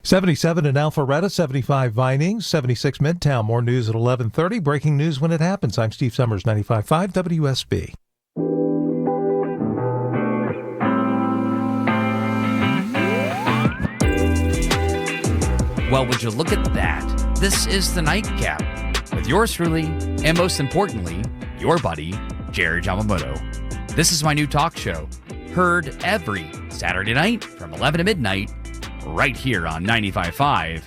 77 in Alpharetta, 75 Vinings, 76 Midtown. More news at 11:30. Breaking news when it happens. I'm Steve Summers, 95.5 WSB. Well, would you look at that? This is the Nightcap with yours truly, and most importantly, your buddy, Jared Yamamoto. This is my new talk show, heard every Saturday night from 11 to midnight, right here on 95.5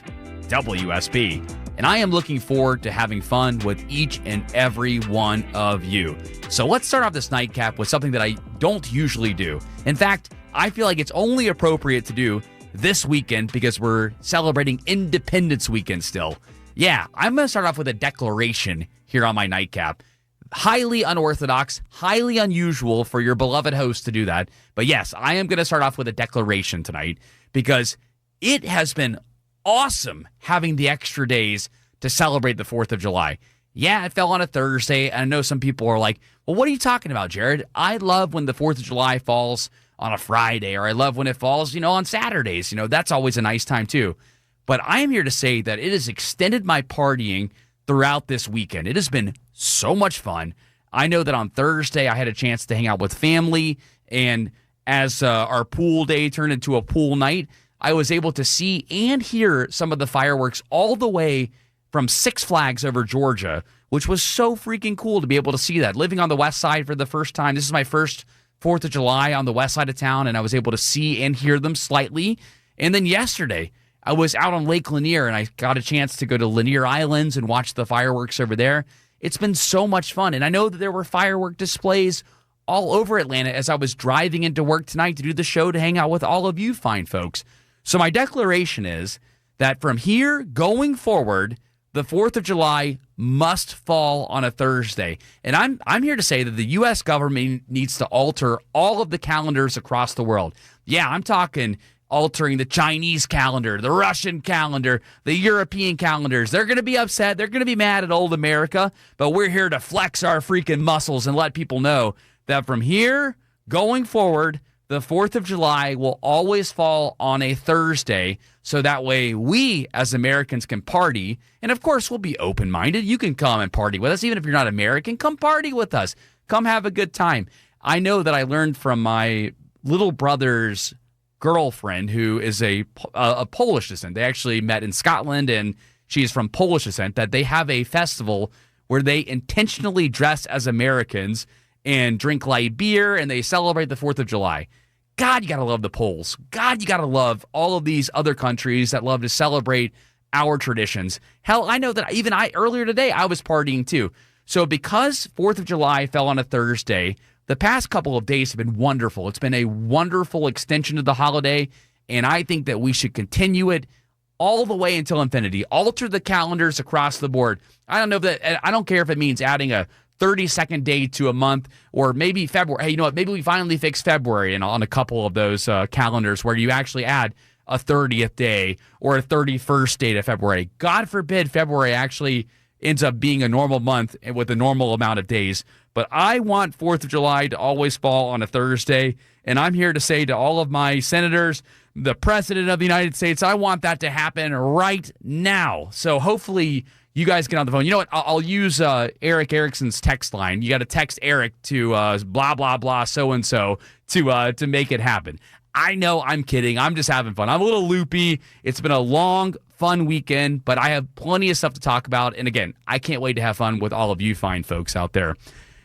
WSB. And I am looking forward to having fun with each and every one of you. So let's start off this Nightcap with something that I don't usually do. In fact, I feel like it's only appropriate to do this weekend because we're celebrating Independence Weekend still. Yeah, I'm going to start off with a declaration here on my Nightcap. Highly unorthodox, highly unusual for your beloved host to do that. But yes, I am going to start off with a declaration tonight because it has been awesome having the extra days to celebrate the 4th of July. Yeah, it fell on a Thursday, and I know some people are like, well, what are you talking about, Jared? I love when the 4th of July falls on a Friday, or I love when it falls, on Saturdays. That's always a nice time too. But I am here to say that it has extended my partying throughout this weekend. It has been so much fun. I know that on Thursday I had a chance to hang out with family, and as our pool day turned into a pool night, I was able to see and hear some of the fireworks all the way from Six Flags over Georgia, which was so freaking cool to be able to see that. Living on the west side for the first time, this is my first 4th of July on the west side of town, and I was able to see and hear them slightly. And then yesterday, I was out on Lake Lanier, and I got a chance to go to Lanier Islands and watch the fireworks over there. It's been so much fun, and I know that there were firework displays all over Atlanta as I was driving into work tonight to do the show to hang out with all of you fine folks. So my declaration is that from here going forward, the 4th of July must fall on a Thursday. And I'm here to say that the U.S. government needs to alter all of the calendars across the world. Yeah, I'm talking altering the Chinese calendar, the Russian calendar, the European calendars. They're going to be upset. They're going to be mad at old America. But we're here to flex our freaking muscles and let people know that from here going forward, the 4th of July will always fall on a Thursday, so that way we, as Americans, can party. And, of course, we'll be open-minded. You can come and party with us. Even if you're not American, come party with us. Come have a good time. I know that I learned from my little brother's girlfriend, who is a Polish descent. They actually met in Scotland, and she's from Polish descent, that they have a festival where they intentionally dress as Americans and drink light beer, and they celebrate the 4th of July. God, you got to love the Poles. God, you got to love all of these other countries that love to celebrate our traditions. Hell, I know that earlier today, I was partying too. So because 4th of July fell on a Thursday, the past couple of days have been wonderful. It's been a wonderful extension of the holiday, and I think that we should continue it all the way until infinity. Alter the calendars across the board. I don't care if it means adding a 32nd day to a month, or maybe February. Hey, you know what? Maybe we finally fix February and on a couple of those calendars where you actually add a 30th day or a 31st day to February. God forbid February actually ends up being a normal month with a normal amount of days. But I want 4th of July to always fall on a Thursday, and I'm here to say to all of my senators, the President of the United States, I want that to happen right now. So hopefully you guys get on the phone. You know what? I'll use Eric Erickson's text line. You got to text Eric to blah, blah, blah, so-and-so to make it happen. I know I'm kidding. I'm just having fun. I'm a little loopy. It's been a long, fun weekend, but I have plenty of stuff to talk about. And again, I can't wait to have fun with all of you fine folks out there.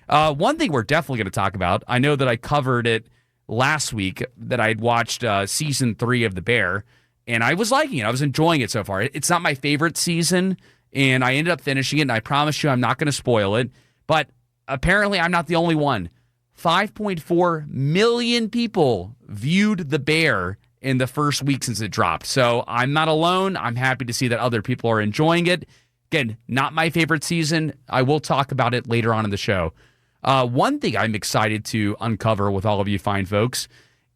One thing we're definitely going to talk about, I know that I covered it last week, that I'd watched season 3 of The Bear, and I was liking it. I was enjoying it so far. It's not my favorite season, and I ended up finishing it, and I promise you I'm not going to spoil it, but apparently I'm not the only one. 5.4 million people viewed The Bear in the first week since it dropped. So I'm not alone. I'm happy to see that other people are enjoying it. Again, not my favorite season. I will talk about it later on in the show. One thing I'm excited to uncover with all of you fine folks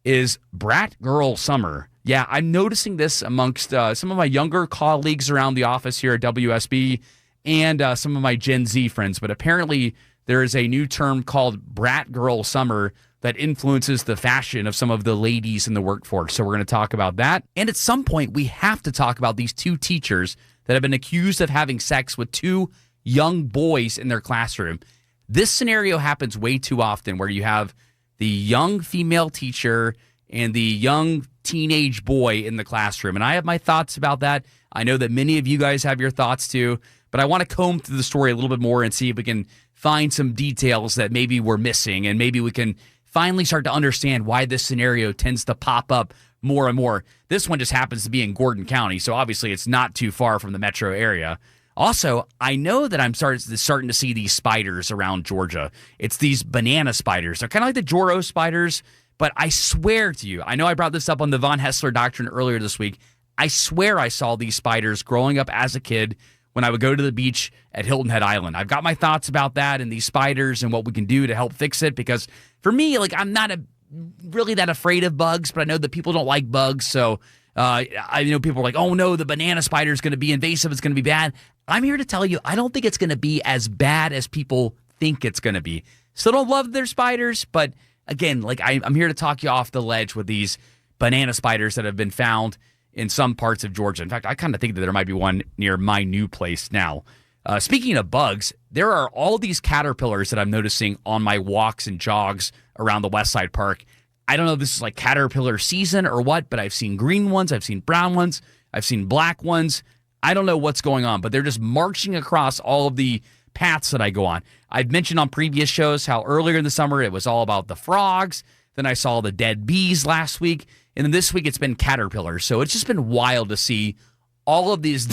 is Brat Girl Summer. Yeah, I'm noticing this amongst some of my younger colleagues around the office here at WSB and some of my Gen Z friends. But apparently there is a new term called Brat Girl Summer that influences the fashion of some of the ladies in the workforce. So we're going to talk about that. And at some point, we have to talk about these two teachers that have been accused of having sex with two young boys in their classroom. This scenario happens way too often where you have the young female teacher and the young teenage boy in the classroom. And I have my thoughts about that. I know that many of you guys have your thoughts too, but I want to comb through the story a little bit more and see if we can find some details that maybe we're missing, and maybe we can finally start to understand why this scenario tends to pop up more and more. This one just happens to be in Gordon County, so obviously it's not too far from the metro area. Also, I know that I'm starting to see these spiders around Georgia. It's these banana spiders. They're kind of like the Joro spiders, but I swear to you, I know I brought this up on the Von Hessler Doctrine earlier this week. I swear I saw these spiders growing up as a kid when I would go to the beach at Hilton Head Island. I've got my thoughts about that and these spiders and what we can do to help fix it, because for me, like, I'm not really that afraid of bugs, but I know that people don't like bugs. So I know people are like, oh no, the banana spider is going to be invasive. It's going to be bad. I'm here to tell you, I don't think it's going to be as bad as people think it's going to be. Still don't love their spiders, but again, like, I'm here to talk you off the ledge with these banana spiders that have been found in some parts of Georgia. In fact, I kind of think that there might be one near my new place now. Speaking of bugs, there are all these caterpillars that I'm noticing on my walks and jogs around the West Side Park. I don't know if this is like caterpillar season or what, but I've seen green ones, I've seen brown ones, I've seen black ones. I don't know what's going on, but they're just marching across all of the paths that I go on. I've mentioned on previous shows how earlier in the summer it was all about the frogs. Then I saw the dead bees last week. And then this week it's been caterpillars. So it's just been wild to see all of these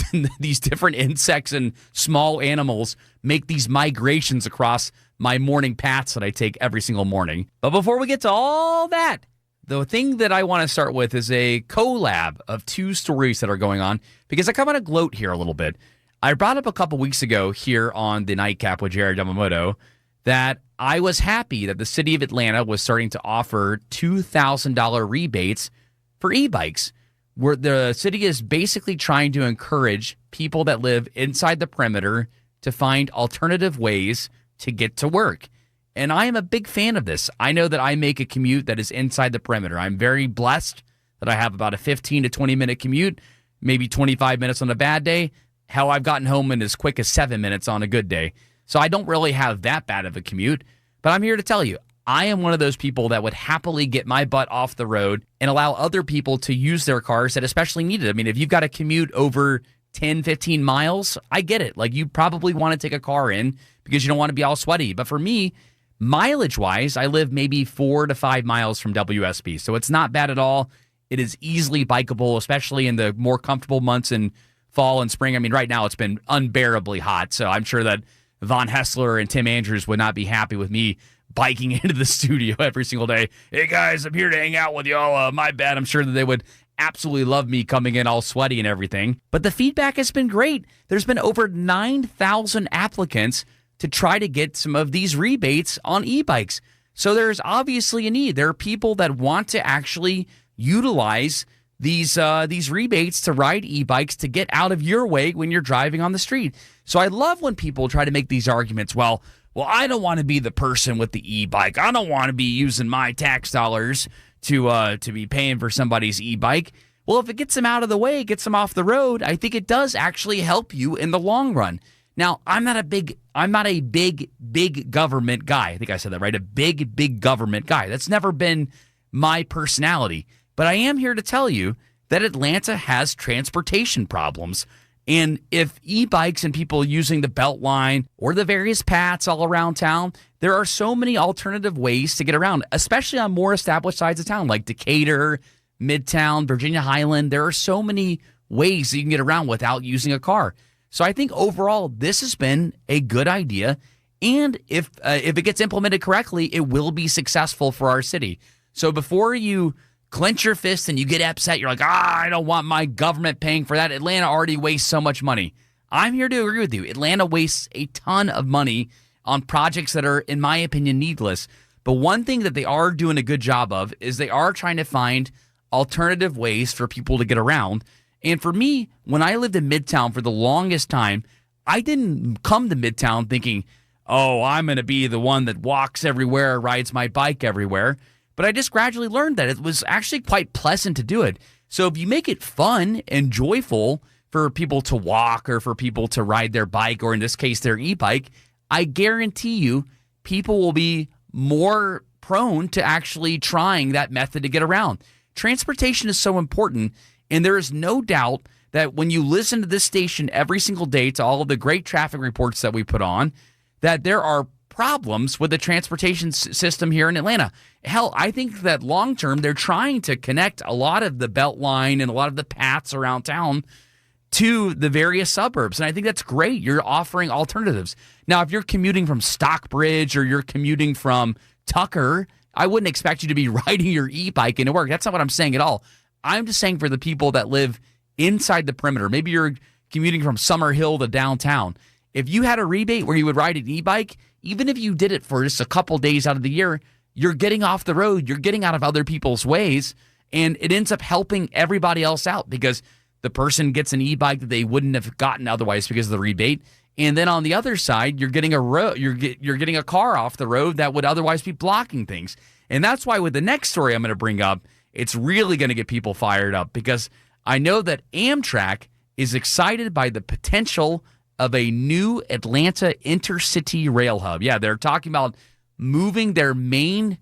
different insects and small animals make these migrations across my morning paths that I take every single morning. But before we get to all that, the thing that I want to start with is a collab of two stories that are going on, because I come on a gloat here a little bit. I brought up a couple weeks ago here on the Nightcap with Jared Yamamoto that I was happy that the city of Atlanta was starting to offer $2,000 rebates for e-bikes, where the city is basically trying to encourage people that live inside the perimeter to find alternative ways to get to work. And I am a big fan of this. I know that I make a commute that is inside the perimeter. I'm very blessed that I have about a 15 to 20 minute commute, maybe 25 minutes on a bad day. Hell, I've gotten home in as quick as 7 minutes on a good day. So I don't really have that bad of a commute. But I'm here to tell you, I am one of those people that would happily get my butt off the road and allow other people to use their cars that especially need it. I mean, if you've got to commute over 10, 15 miles, I get it. Like, you probably want to take a car in because you don't want to be all sweaty. But for me, mileage-wise, I live maybe 4 to 5 miles from WSP. So it's not bad at all. It is easily bikeable, especially in the more comfortable months in fall and spring. I mean, right now it's been unbearably hot. So I'm sure that Von Hessler and Tim Andrews would not be happy with me biking into the studio every single day. Hey guys, I'm here to hang out with y'all. My bad. I'm sure that they would absolutely love me coming in all sweaty and everything. But the feedback has been great. There's been over 9,000 applicants to try to get some of these rebates on e-bikes. So there's obviously a need. There are people that want to actually utilize these rebates to ride e-bikes to get out of your way when you're driving on the street. So I love when people try to make these arguments. Well, I don't want to be the person with the e-bike. I don't want to be using my tax dollars to be paying for somebody's e-bike. Well, if it gets them out of the way, gets them off the road, I think it does actually help you in the long run. Now, I'm not a big government guy. I think I said that right. A big government guy. That's never been my personality. But I am here to tell you that Atlanta has transportation problems. And if e-bikes and people using the Beltline or the various paths all around town, there are so many alternative ways to get around, especially on more established sides of town like Decatur, Midtown, Virginia Highland. There are so many ways that you can get around without using a car. So I think overall, this has been a good idea. And if it gets implemented correctly, it will be successful for our city. So before you clench your fist and you get upset, you're like, I don't want my government paying for that. Atlanta already wastes so much money. I'm here to agree with you. Atlanta wastes a ton of money on projects that are, in my opinion, needless. But one thing that they are doing a good job of is they are trying to find alternative ways for people to get around. And for me, when I lived in Midtown for the longest time, I didn't come to Midtown thinking, oh, I'm going to be the one that walks everywhere, rides my bike everywhere. But I just gradually learned that it was actually quite pleasant to do it. So if you make it fun and joyful for people to walk or for people to ride their bike, or in this case, their e-bike, I guarantee you people will be more prone to actually trying that method to get around. Transportation is so important, and there is no doubt that when you listen to this station every single day to all of the great traffic reports that we put on, that there are problems with the transportation system here in Atlanta. Hell, I think that long term, they're trying to connect a lot of the Beltline and a lot of the paths around town to the various suburbs. And I think that's great. You're offering alternatives. Now, if you're commuting from Stockbridge or you're commuting from Tucker, I wouldn't expect you to be riding your e-bike into work. That's not what I'm saying at all. I'm just saying for the people that live inside the perimeter, maybe you're commuting from Summer Hill to downtown. If you had a rebate where you would ride an e-bike, even if you did it for just a couple days out of the year, you're getting off the road, you're getting out of other people's ways, and it ends up helping everybody else out because the person gets an e-bike that they wouldn't have gotten otherwise because of the rebate. And then on the other side, you're getting you're getting a car off the road that would otherwise be blocking things. And that's why with the next story I'm going to bring up, it's really going to get people fired up because I know that Amtrak is excited by the potential of a new Atlanta intercity rail hub. Yeah, they're talking about moving their main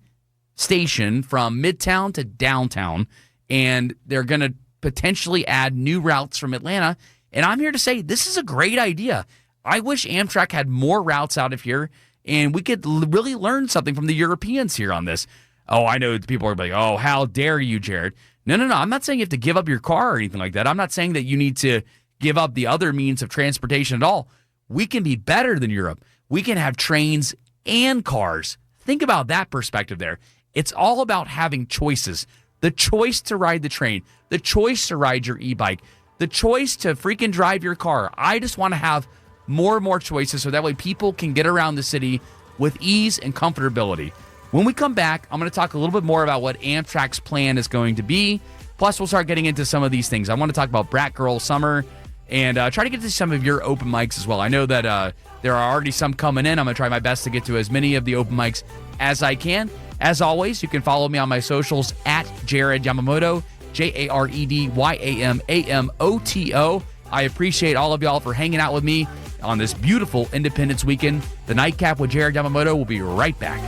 station from Midtown to downtown, and they're going to potentially add new routes from Atlanta. And I'm here to say this is a great idea. I wish Amtrak had more routes out of here, and we could really learn something from the Europeans here on this. Oh, I know people are like, oh, how dare you, Jared? No. I'm not saying you have to give up your car or anything like that. I'm not saying that you need to give up the other means of transportation at all. We can be better than Europe. We can have trains and cars. Think about that perspective there. It's all about having choices. The choice to ride the train, the choice to ride your e-bike, the choice to freaking drive your car. I just want to have more and more choices so that way people can get around the city with ease and comfortability. When we come back, I'm going to talk a little bit more about what Amtrak's plan is going to be. Plus, we'll start getting into some of these things. I want to talk about Brat Girl Summer and try to get to some of your open mics as well. I know that there are already some coming in. I'm going to try my best to get to as many of the open mics as I can. As always, you can follow me on my socials at Jared Yamamoto, JaredYamamoto. I appreciate all of y'all for hanging out with me on this beautiful Independence weekend. The Nightcap with Jared Yamamoto will be right back.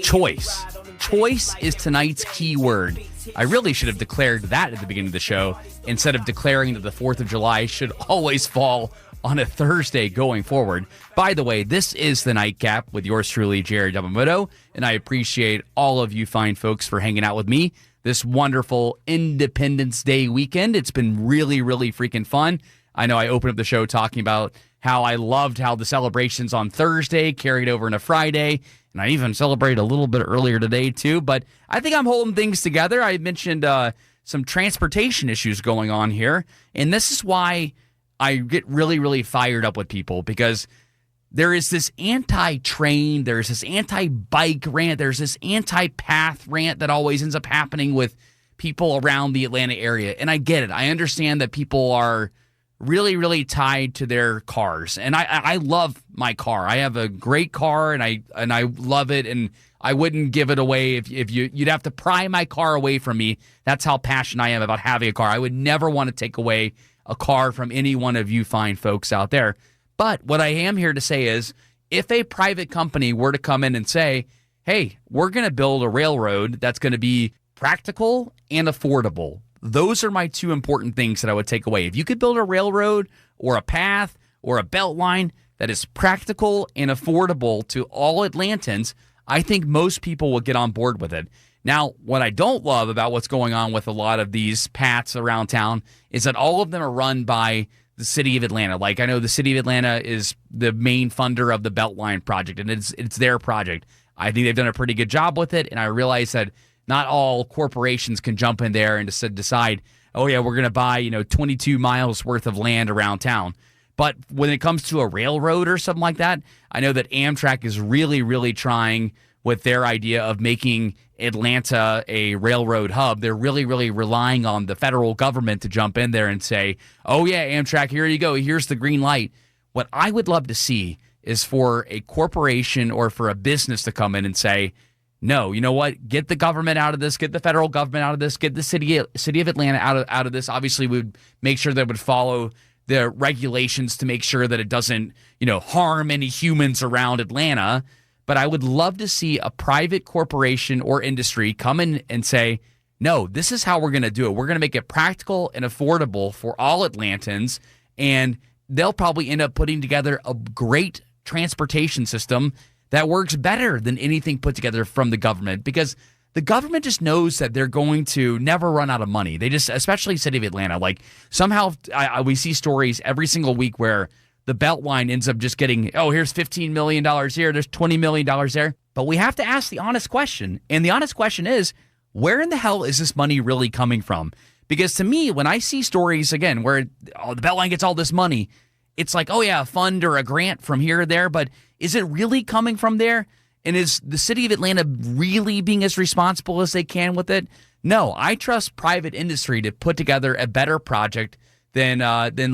Choice. Choice is tonight's key word. I really should have declared that at the beginning of the show instead of declaring that the 4th of July should always fall on a Thursday going forward. By the way, this is the Nightcap with yours truly, Jared Yamamoto, and I appreciate all of you fine folks for hanging out with me this wonderful Independence Day weekend. It's been really, really freaking fun. I know I opened up the show talking about how I loved how the celebrations on Thursday carried over into Friday, and I even celebrated a little bit earlier today too, but I think I'm holding things together. I mentioned some transportation issues going on here, and this is why I get really, really fired up with people because there is this anti-train, there's this anti-bike rant, there's this anti-path rant that always ends up happening with people around the Atlanta area. And I get it. I understand that people are really, really tied to their cars. And I love my car. I have a great car and I love it. And I wouldn't give it away if you'd have to pry my car away from me. That's how passionate I am about having a car. I would never want to take away a car from any one of you fine folks out there. But what I am here to say is if a private company were to come in and say, hey, we're going to build a railroad that's going to be practical and affordable. Those are my two important things that I would take away. If you could build a railroad or a path or a belt line that is practical and affordable to all Atlantans, I think most people will get on board with it. Now, what I don't love about what's going on with a lot of these paths around town is that all of them are run by the city of Atlanta. Like, I know the city of Atlanta is the main funder of the Beltline project, and it's their project. I think they've done a pretty good job with it, and I realize that not all corporations can jump in there and just decide, oh yeah, we're going to buy 22 miles worth of land around town. But when it comes to a railroad or something like that, I know that Amtrak is really, really trying with their idea of making Atlanta a railroad hub. They're really, really relying on the federal government to jump in there and say, oh, yeah, Amtrak, here you go. Here's the green light. What I would love to see is for a corporation or for a business to come in and say, no, you know what? Get the government out of this. Get the federal government out of this. Get the city of Atlanta out of this. Obviously, we would make sure that it would follow the regulations to make sure that it doesn't, harm any humans around Atlanta. But I would love to see a private corporation or industry come in and say, no, this is how we're going to do it. We're going to make it practical and affordable for all Atlantans. And they'll probably end up putting together a great transportation system that works better than anything put together from the government, because the government just knows that they're going to never run out of money. They just, especially City of Atlanta, like somehow we see stories every single week where the Beltline ends up just getting, here's $15 million here, there's $20 million there. But we have to ask the honest question. And the honest question is, where in the hell is this money really coming from? Because to me, when I see stories, again, where the Beltline gets all this money, it's like, a fund or a grant from here or there, but is it really coming from there? And is the city of Atlanta really being as responsible as they can with it? No, I trust private industry to put together a better project than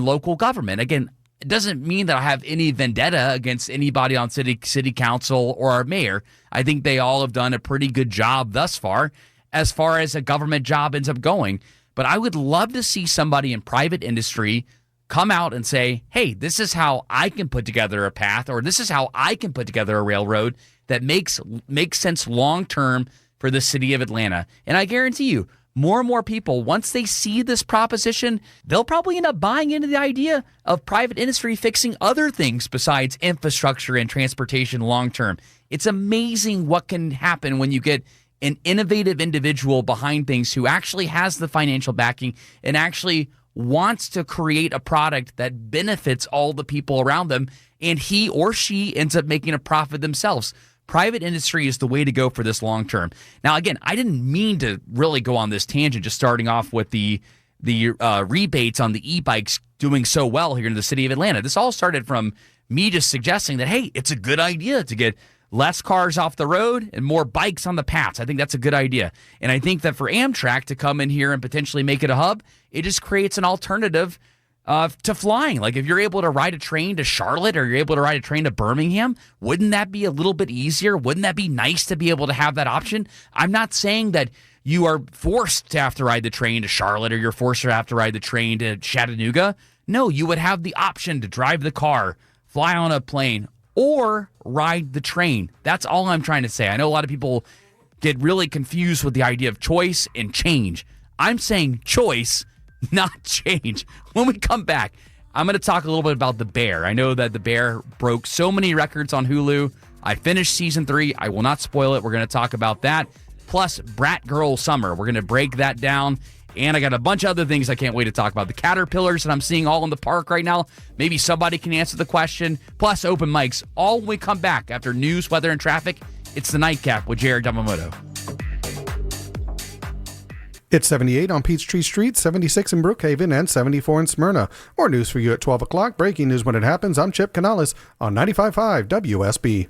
local government. Again, it doesn't mean that I have any vendetta against anybody on city council or our mayor. I think they all have done a pretty good job thus far as a government job ends up going. But I would love to see somebody in private industry come out and say, hey, this is how I can put together a path, or this is how I can put together a railroad that makes sense long-term for the city of Atlanta. And I guarantee you, more and more people, once they see this proposition, they'll probably end up buying into the idea of private industry fixing other things besides infrastructure and transportation long-term. It's amazing what can happen when you get an innovative individual behind things who actually has the financial backing and actually wants to create a product that benefits all the people around them, and he or she ends up making a profit themselves. Private industry is the way to go for this long term. Now, again, I didn't mean to really go on this tangent, just starting off with the rebates on the e-bikes doing so well here in the city of Atlanta. This all started from me just suggesting that, hey, it's a good idea to get less cars off the road and more bikes on the paths. I think that's a good idea. And I think that for Amtrak to come in here and potentially make it a hub, it just creates an alternative to flying. Like if you're able to ride a train to Charlotte or you're able to ride a train to Birmingham, wouldn't that be a little bit easier? Wouldn't that be nice to be able to have that option? I'm not saying that you are forced to have to ride the train to Charlotte or you're forced to have to ride the train to Chattanooga. No, you would have the option to drive the car, fly on a plane, or ride the train. That's all I'm trying to say. I know a lot of people get really confused with the idea of choice and change. I'm saying choice, not change. When we come back, I'm going to talk a little bit about The Bear. I know that The Bear broke so many records on Hulu. I finished season 3. I will not spoil it. We're going to talk about that. Plus, Brat Girl Summer. We're going to break that down. And I got a bunch of other things I can't wait to talk about. The caterpillars that I'm seeing all in the park right now. Maybe somebody can answer the question. Plus, open mics. All when we come back after news, weather, and traffic. It's the Nightcap with Jared Yamamoto. It's 78 on Peachtree Street, 76 in Brookhaven, and 74 in Smyrna. More news for you at 12 o'clock. Breaking news when it happens. I'm Chip Canales on 95.5 WSB.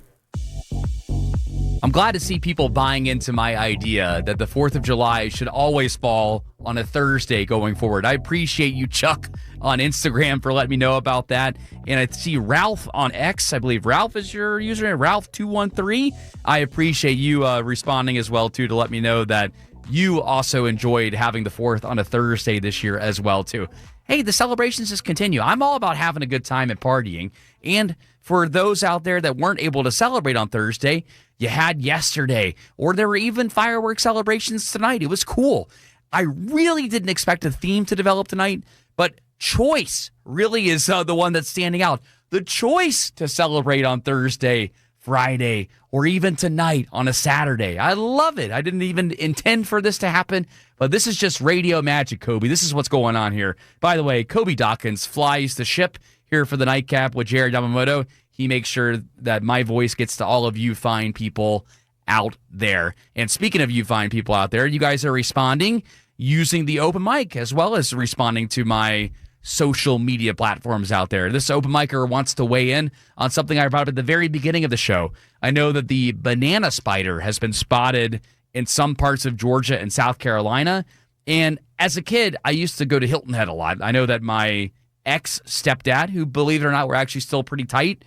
I'm glad to see people buying into my idea that the 4th of July should always fall on a Thursday going forward. I appreciate you, Chuck, on Instagram for letting me know about that. And I see Ralph on X. I believe Ralph is your username, Ralph213. I appreciate you responding as well, too, to let me know that you also enjoyed having the 4th on a Thursday this year as well, too. Hey, the celebrations just continue. I'm all about having a good time and partying. And for those out there that weren't able to celebrate on Thursday, you had yesterday, or there were even fireworks celebrations tonight. It was cool. I really didn't expect a theme to develop tonight, but choice really is the one that's standing out. The choice to celebrate on Thursday, Friday, or even tonight on a Saturday. I love it. I didn't even intend for this to happen, but this is just radio magic, Kobe. This is what's going on here. By the way, Kobe Dawkins flies the ship here for the Nightcap with Jared Yamamoto. He makes sure that my voice gets to all of you fine people out there. And speaking of you fine people out there, you guys are responding using the open mic as well as responding to my social media platforms out there. This open micer wants to weigh in on something I brought up at the very beginning of the show. I know that the banana spider has been spotted in some parts of Georgia and South Carolina. And as a kid, I used to go to Hilton Head a lot. I know that my ex-stepdad, who, believe it or not, we're actually still pretty tight,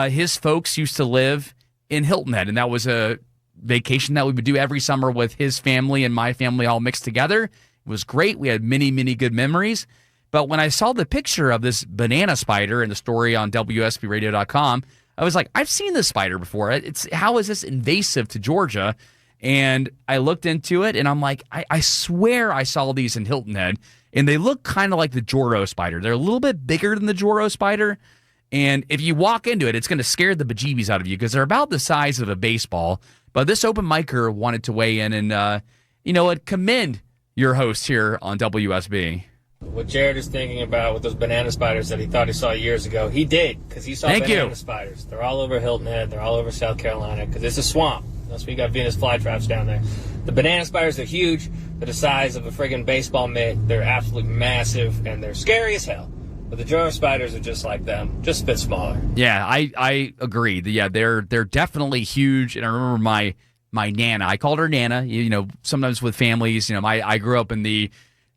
his folks used to live in Hilton Head, and that was a vacation that we would do every summer with his family and my family all mixed together. It was great. We had many, many good memories. But when I saw the picture of this banana spider in the story on WSBRadio.com, I was like, I've seen this spider before. How is this invasive to Georgia? And I looked into it, and I'm like, I swear I saw these in Hilton Head, and they look kind of like the Joro spider. They're a little bit bigger than the Joro spider, and if you walk into it, it's going to scare the bejeebies out of you because they're about the size of a baseball. But this open micer wanted to weigh in and, commend your host here on WSB. What Jared is thinking about with those banana spiders that he thought he saw years ago, he did, because he saw banana spiders. They're all over Hilton Head. They're all over South Carolina, because it's a swamp. That's why you got Venus flytraps down there. The banana spiders are huge. They're the size of a friggin' baseball mitt. They're absolutely massive, and they're scary as hell. But the Joro spiders are just like them, just a bit smaller. Yeah, I agree. Yeah, they're definitely huge. And I remember my Nana. I called her Nana. Sometimes with families, I grew up in the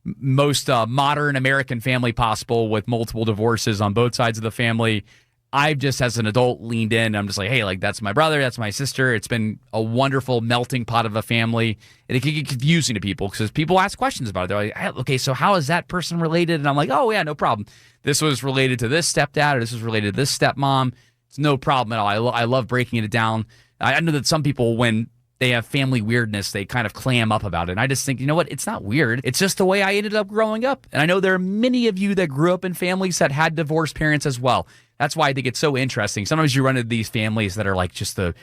most modern American family possible with multiple divorces on both sides of the family. I've just, as an adult, leaned in. I'm just like, hey, like, that's my brother, that's my sister. It's been a wonderful melting pot of a family. And it can get confusing to people because people ask questions about it. They're like, hey, okay, so how is that person related? And I'm like, oh, yeah, no problem. This was related to this stepdad or this was related to this stepmom. It's no problem at all. I love breaking it down. I know that some people, when they have family weirdness, they kind of clam up about it. And I just think, you know what? It's not weird. It's just the way I ended up growing up. And I know there are many of you that grew up in families that had divorced parents as well. That's why I think it's so interesting. Sometimes you run into these families that are like just the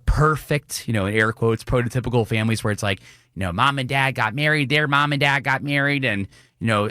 perfect, in air quotes, prototypical families where it's like, mom and dad got married, their mom and dad got married, and,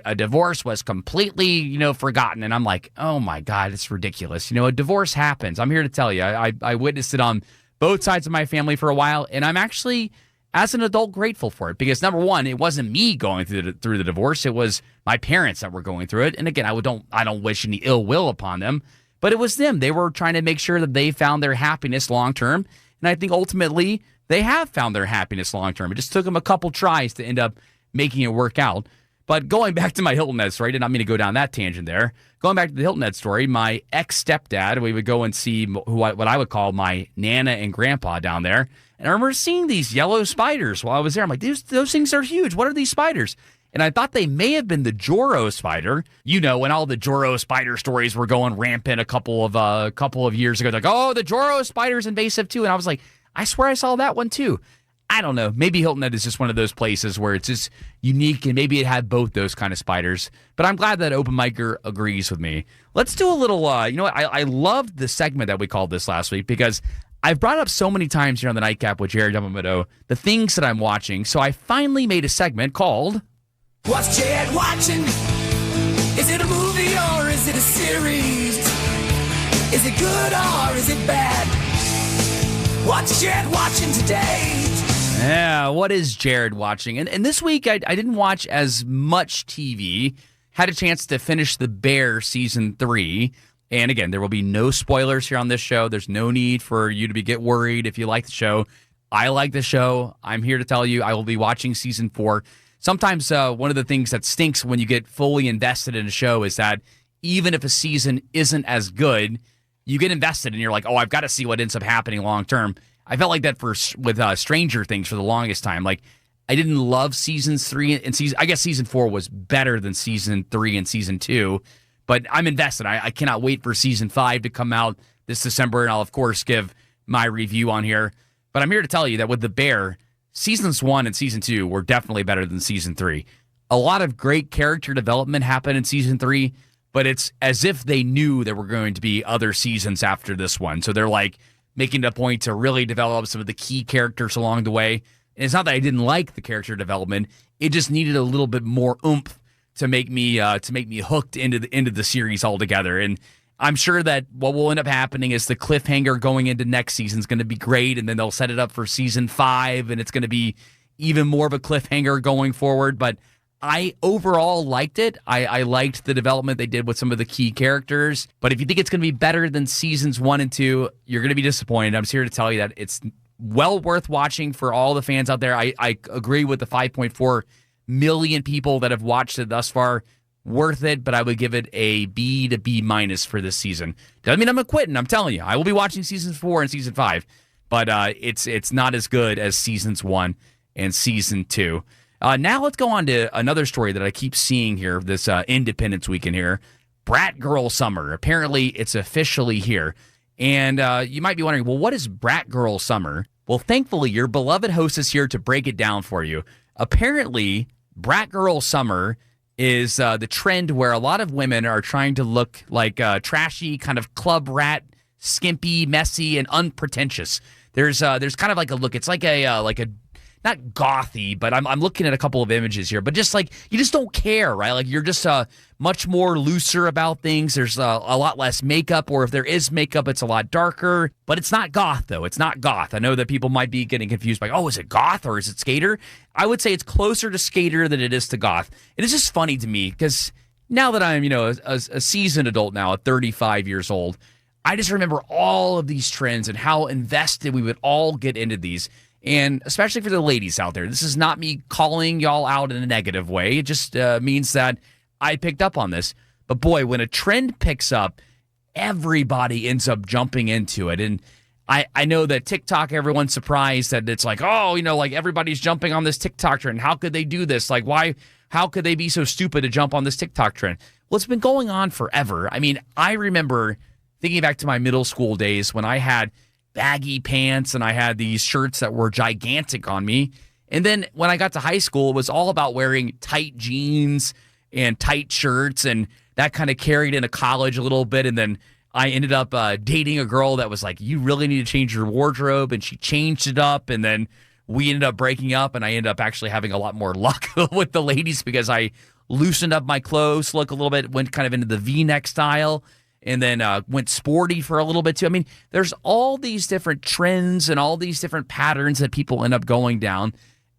a divorce was completely, forgotten. And I'm like, oh my God, it's ridiculous. A divorce happens. I'm here to tell you. I witnessed it on both sides of my family for a while, and I'm actually, as an adult, grateful for it because, number one, it wasn't me going through the divorce. It was my parents that were going through it. And again, I don't wish any ill will upon them. But it was them. They were trying to make sure that they found their happiness long term. And I think ultimately they have found their happiness long term. It just took them a couple tries to end up making it work out. But going back to my Hilton Head story, I did not mean to go down that tangent there. Going back to the Hilton Head story, my ex-stepdad, we would go and see what I would call my Nana and Grandpa down there. And I remember seeing these yellow spiders while I was there. I'm like, those things are huge. What are these spiders? And I thought they may have been the Joro spider. When all the Joro spider stories were going rampant a couple of years ago. Like, oh, the Joro spider's invasive too. And I was like, I swear I saw that one too. I don't know. Maybe Hilton Head is just one of those places where it's just unique and maybe it had both those kind of spiders. But I'm glad that Open Micer agrees with me. Let's do a little, I loved the segment that we called this last week because I've brought up so many times here on the Nightcap with Jared Yamamoto the things that I'm watching. So I finally made a segment called What's Jared watching? Is it a movie or is it a series? Is it good or is it bad? What's Jared watching today? Yeah, what is Jared watching? And this week I didn't watch as much TV. Had a chance to finish The Bear Season 3. And again, there will be no spoilers here on this show. There's no need for you to get worried if you like the show. I like the show. I'm here to tell you I will be watching Season 4. Sometimes one of the things that stinks when you get fully invested in a show is that even if a season isn't as good, you get invested and you're like, oh, I've got to see what ends up happening long term. I felt like that with Stranger Things for the longest time. Like, I didn't love seasons 3 and I guess season 4 was better than season 3 and season 2, but I'm invested. I cannot wait for season 5 to come out this December, and I'll, of course, give my review on here. But I'm here to tell you that with The Bear, Seasons 1 and Season 2 were definitely better than Season 3. A lot of great character development happened in Season 3, but it's as if they knew there were going to be other seasons after this one. So they're like making it a point to really develop some of the key characters along the way. And it's not that I didn't like the character development. It just needed a little bit more oomph to make me hooked into the series altogether. And I'm sure that what will end up happening is the cliffhanger going into next season is going to be great, and then they'll set it up for season 5, and it's going to be even more of a cliffhanger going forward. But I overall liked it. I liked the development they did with some of the key characters. But if you think it's going to be better than seasons 1 and 2, you're going to be disappointed. I'm just here to tell you that it's well worth watching for all the fans out there. I agree with the 5.4 million people that have watched it thus far. Worth it, but I would give it a B to B minus for this season. Doesn't mean I'm quitting. I'm telling you, I will be watching season 4 and season 5, but it's not as good as seasons 1 and season 2. Now let's go on to another story that I keep seeing here this Independence Weekend here. Brat Girl Summer. Apparently, it's officially here. And you might be wondering, well, what is Brat Girl Summer? Well, thankfully, your beloved host is here to break it down for you. Apparently, Brat Girl Summer is the trend where a lot of women are trying to look like trashy, kind of club rat, skimpy, messy, and unpretentious. There's kind of like a look. It's like a not gothy, but I'm looking at a couple of images here, but just like you just don't care, right? Like you're just much more looser about things. There's a lot less makeup, or if there is makeup, it's a lot darker. But it's not goth, though. It's not goth. I know that people might be getting confused by, oh, is it goth or is it skater? I would say it's closer to skater than it is to goth. And it's just funny to me because now that I'm a seasoned adult now at 35 years old, I just remember all of these trends and how invested we would all get into these. And especially for the ladies out there, this is not me calling y'all out in a negative way. It just means that I picked up on this. But boy, when a trend picks up, everybody ends up jumping into it. And I know that TikTok, everyone's surprised that it's like, oh, like everybody's jumping on this TikTok trend. How could they do this? Like, why? How could they be so stupid to jump on this TikTok trend? Well, it's been going on forever. I mean, I remember thinking back to my middle school days when I had baggy pants and I had these shirts that were gigantic on me. And then when I got to high school, it was all about wearing tight jeans and tight shirts, and that kind of carried into college a little bit. And then I ended up dating a girl that was like, you really need to change your wardrobe, and she changed it up, and then we ended up breaking up, and I ended up actually having a lot more luck with the ladies because I loosened up my clothes look a little bit, went kind of into the V-neck style, and then went sporty for a little bit too. I mean, there's all these different trends and all these different patterns that people end up going down.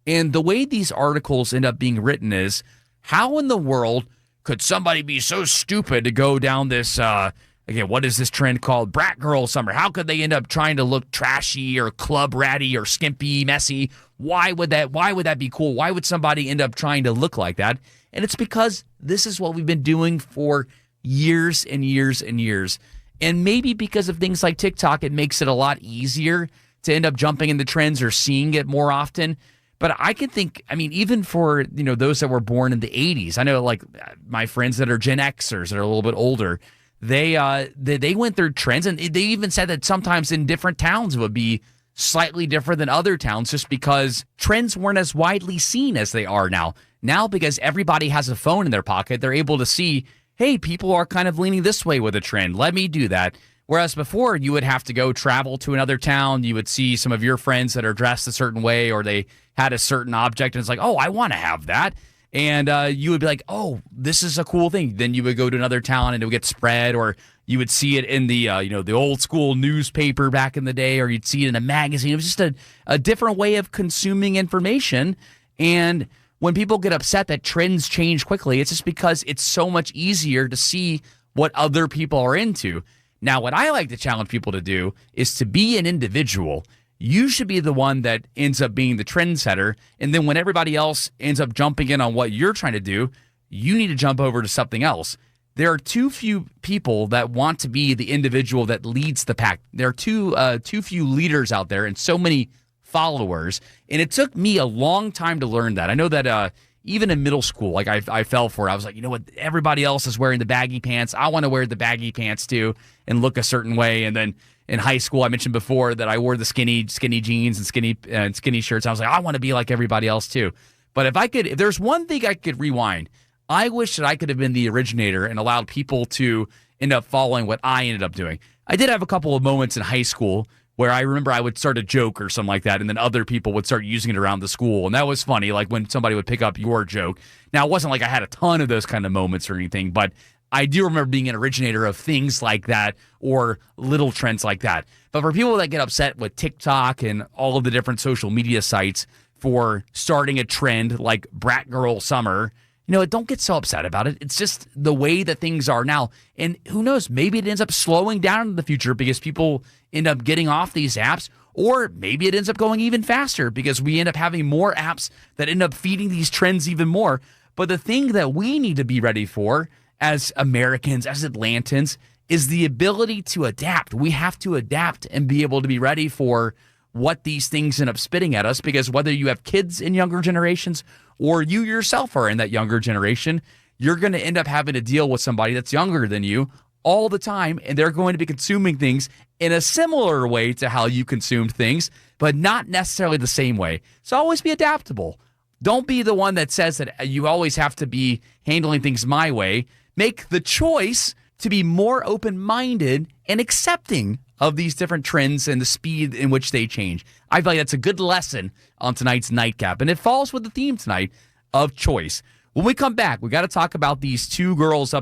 And the way these articles end up being written is, how in the world could somebody be so stupid to go down this, again, what is this trend called? Brat Girl Summer. How could they end up trying to look trashy or club ratty or skimpy, messy? Why would that be cool? Why would somebody end up trying to look like that? And it's because this is what we've been doing for years and years and years. And maybe because of things like TikTok, it makes it a lot easier to end up jumping in the trends or seeing it more often. But I can think, I mean, even for, those that were born in the 80s, I know like my friends that are Gen Xers that are a little bit older, they went through trends, and they even said that sometimes in different towns it would be slightly different than other towns just because trends weren't as widely seen as they are now. Now, because everybody has a phone in their pocket, they're able to see, hey, people are kind of leaning this way with a trend. Let me do that. Whereas before, you would have to go travel to another town. You would see some of your friends that are dressed a certain way, or they had a certain object, and it's like, oh, I want to have that. And you would be like, oh, this is a cool thing. Then you would go to another town, and it would get spread, or you would see it in the the old school newspaper back in the day, or you'd see it in a magazine. It was just a different way of consuming information. And when people get upset that trends change quickly, it's just because it's so much easier to see what other people are into. Now, what I like to challenge people to do is to be an individual. You should be the one that ends up being the trendsetter. And then when everybody else ends up jumping in on what you're trying to do, you need to jump over to something else. There are too few people that want to be the individual that leads the pack. There are too few leaders out there and so many followers. And it took me a long time to learn that. I know that even in middle school, like I fell for it. I was like, you know what? Everybody else is wearing the baggy pants. I want to wear the baggy pants too and look a certain way. And then in high school, I mentioned before that I wore the skinny jeans and skinny shirts. I was like, I want to be like everybody else too. But if there's one thing I could rewind, I wish that I could have been the originator and allowed people to end up following what I ended up doing. I did have a couple of moments in high school where I remember I would start a joke or something like that, and then other people would start using it around the school. And that was funny, like when somebody would pick up your joke. Now, it wasn't like I had a ton of those kind of moments or anything, but I do remember being an originator of things like that or little trends like that. But for people that get upset with TikTok and all of the different social media sites for starting a trend like Brat Girl Summer don't get so upset about it. It's just the way that things are now. And who knows, maybe it ends up slowing down in the future because people end up getting off these apps, or maybe it ends up going even faster because we end up having more apps that end up feeding these trends even more. But the thing that we need to be ready for as Americans, as Atlantans, is the ability to adapt. We have to adapt and be able to be ready for what these things end up spitting at us, because whether you have kids in younger generations or you yourself are in that younger generation, you're going to end up having to deal with somebody that's younger than you all the time, and they're going to be consuming things in a similar way to how you consumed things, but not necessarily the same way. So always be adaptable. Don't be the one that says that you always have to be handling things my way. Make the choice to be more open-minded and accepting of these different trends and the speed in which they change. I feel like that's a good lesson on tonight's Nightcap, and it falls with the theme tonight of choice. When we come back, we got to talk about these two ladies,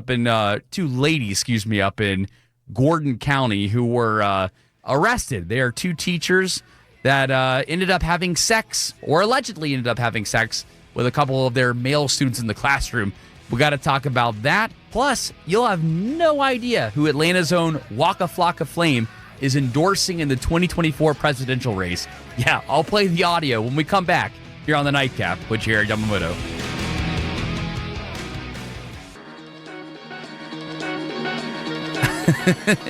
up in Gordon County who were arrested. They are two teachers that ended up having sex, or allegedly ended up having sex, with a couple of their male students in the classroom. We got to talk about that. Plus, you'll have no idea who Atlanta's own Waka Flocka Flame is endorsing in the 2024 presidential race. Yeah, I'll play the audio when we come back here on the Nightcap with Jared Yamamoto.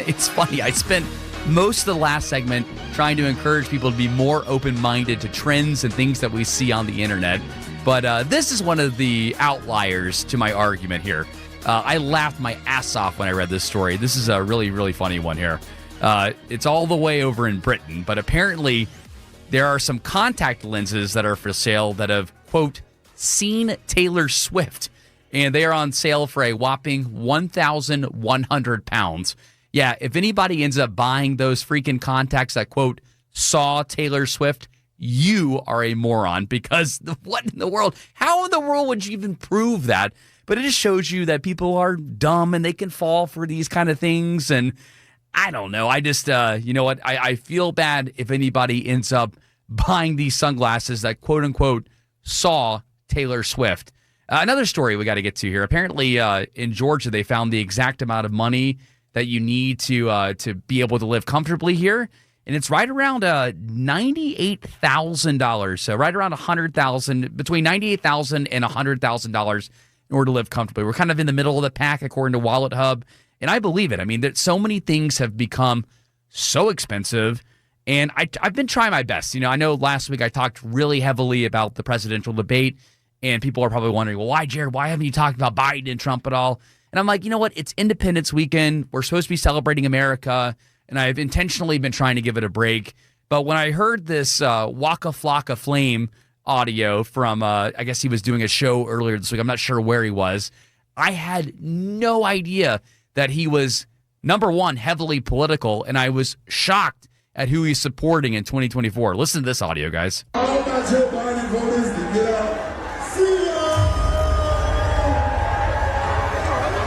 It's funny. I spent most of the last segment trying to encourage people to be more open-minded to trends and things that we see on the internet. But this is one of the outliers to my argument here. I laughed my ass off when I read this story. This is a really, really funny one here. It's all the way over in Britain, but apparently there are some contact lenses that are for sale that have, quote, seen Taylor Swift, and they are on sale for a whopping £1,100. Yeah, if anybody ends up buying those freaking contacts that, quote, saw Taylor Swift, you are a moron, because what in the world? How in the world would you even prove that? But it just shows you that people are dumb and they can fall for these kind of things. And I don't know. I just, you know what? I feel bad if anybody ends up buying these sunglasses that, quote unquote, saw Taylor Swift. Another story we got to get to here. Apparently in Georgia, they found the exact amount of money that you need to be able to live comfortably here. And it's right around $98,000. So right around $100,000, between $98,000 and $100,000 in order to live comfortably. We're kind of in the middle of the pack, according to Wallet Hub. And I believe it. I mean, that so many things have become so expensive. And I've been trying my best. I know last week I talked really heavily about the presidential debate. And people are probably wondering, well, why, Jared? Why haven't you talked about Biden and Trump at all? And I'm like, you know what? It's Independence Weekend. We're supposed to be celebrating America. And I've intentionally been trying to give it a break. But when I heard this Waka Flocka Flame audio from, I guess he was doing a show earlier this week. I'm not sure where he was. I had no idea that he was, number one, heavily political. And I was shocked at who he's supporting in 2024. Listen to this audio, guys. All my Joe Biden voters to get out. See y'all!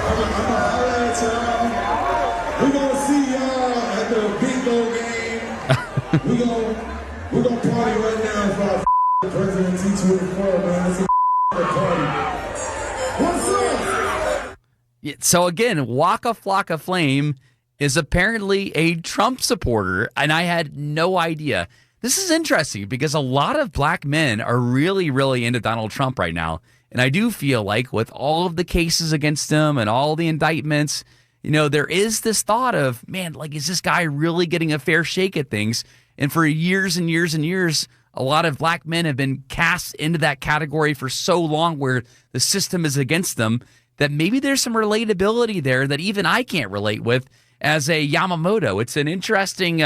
I'm gonna holler at y'all. We're gonna see y'all at the bingo game. We're gonna party right now for our President T24, man. It's a party. What's up? Yeah, so again, Waka Flocka Flame is apparently a Trump supporter, and I had no idea. This is interesting because a lot of black men are really, really into Donald Trump right now. And I do feel like with all of the cases against him and all the indictments, there is this thought of, man, like, is this guy really getting a fair shake at things? And for years and years and years, a lot of black men have been cast into that category for so long where the system is against them that maybe there's some relatability there that even I can't relate with as a Yamamoto. It's an interesting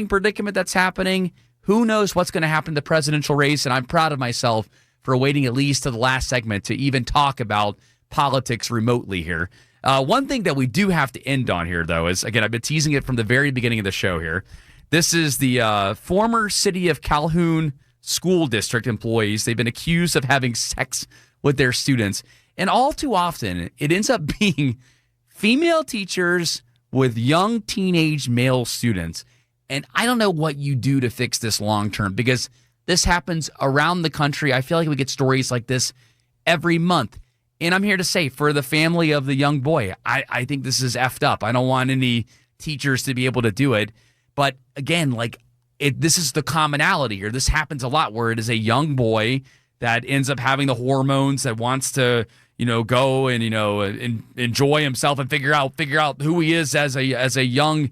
predicament that's happening. Who knows what's going to happen in the presidential race, and I'm proud of myself for waiting at least to the last segment to even talk about politics remotely here. One thing that we do have to end on here, though, is, again, I've been teasing it from the very beginning of the show here. This is the former City of Calhoun school district employees. They've been accused of having sex with their students, and all too often, it ends up being female teachers with young teenage male students. And I don't know what you do to fix this long term, because this happens around the country. I feel like we get stories like this every month. And I'm here to say, for the family of the young boy, I think this is effed up. I don't want any teachers to be able to do it. But again, this is the commonality here. This happens a lot where it is a young boy that ends up having the hormones, that wants to, go and, and enjoy himself and figure out who he is as a young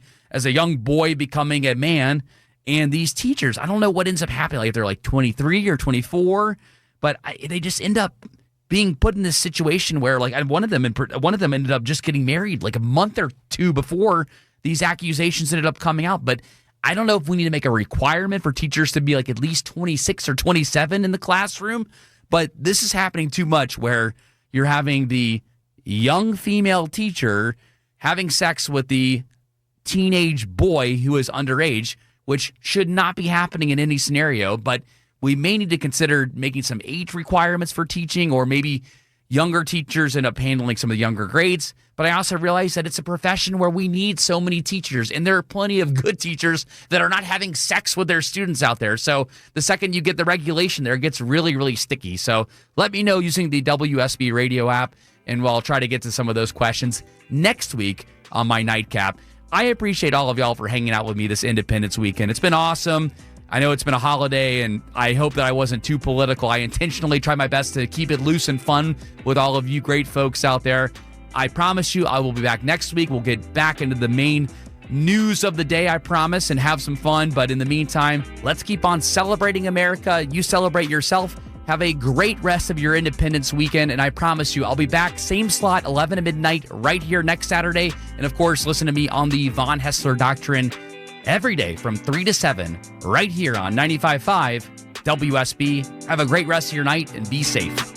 boy becoming a man. And these teachers, I don't know what ends up happening. Like if they're like 23 or 24, but they just end up being put in this situation where one of them ended up just getting married like a month or two before these accusations ended up coming out. But I don't know if we need to make a requirement for teachers to be like at least 26 or 27 in the classroom. But this is happening too much where you're having the young female teacher having sex with the teenage boy who is underage, which should not be happening in any scenario. But we may need to consider making some age requirements for teaching, or maybe younger teachers end up handling some of the younger grades. But I also realize that it's a profession where we need so many teachers, and there are plenty of good teachers that are not having sex with their students out there. So the second you get the regulation there, it gets really, really sticky. So let me know using the WSB radio app, and we'll try to get to some of those questions next week on my Nightcap. I appreciate all of y'all for hanging out with me this Independence weekend. It's been awesome. I know it's been a holiday, and I hope that I wasn't too political. I intentionally try my best to keep it loose and fun with all of you great folks out there. I promise you I will be back next week. We'll get back into the main news of the day, I promise, and have some fun. But in the meantime, let's keep on celebrating America. You celebrate yourself. Have a great rest of your Independence weekend, and I promise you I'll be back, same slot, 11 to midnight, right here next Saturday. And of course, listen to me on the Von Hessler Doctrine every day from 3 to 7, right here on 95.5 WSB. Have a great rest of your night and be safe.